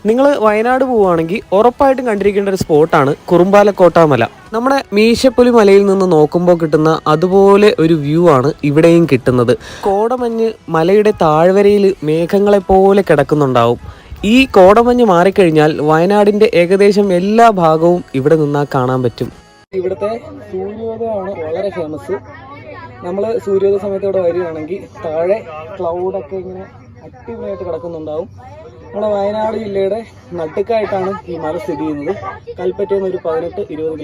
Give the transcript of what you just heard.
നിങ്ങൾ വയനാട് പോവുകയാണെങ്കിൽ ഉറപ്പായിട്ടും കണ്ടിരിക്കേണ്ട ഒരു സ്പോട്ടാണ് കുറുമ്പാലക്കോട്ട മല. നമ്മുടെ മീശപ്പുലി മലയിൽ നിന്ന് നോക്കുമ്പോൾ കിട്ടുന്ന അതുപോലെ ഒരു വ്യൂ ആണ് ഇവിടെയും കിട്ടുന്നത്. കോടമഞ്ഞ് മലയുടെ താഴ്വരയിൽ മേഘങ്ങളെപ്പോലെ കിടക്കുന്നുണ്ടാവും. ഈ കോടമഞ്ഞ് മാറിക്കഴിഞ്ഞാൽ വയനാടിൻ്റെ ഏകദേശം എല്ലാ ഭാഗവും ഇവിടെ നിന്നാൽ കാണാൻ പറ്റും. ഇവിടുത്തെ സൂര്യോദയമാണ് വളരെ ഫേമസ്. നമ്മൾ സൂര്യോദയ സമയത്ത് ഇവിടെ വരികയാണെങ്കിൽ താഴെ ക്ലൗഡൊക്കെ ഇങ്ങനെ അടിപൊളിയായിട്ട് കിടക്കുന്നുണ്ടാവും. നമ്മുടെ വയനാട് ജില്ലയുടെ നടുക്കായിട്ടാണ് ഈ മല സ്ഥിതി ചെയ്യുന്നത്. കൽപ്പറ്റയിൽ നിന്ന് ഒരു 18-20 കിലോമീറ്റർ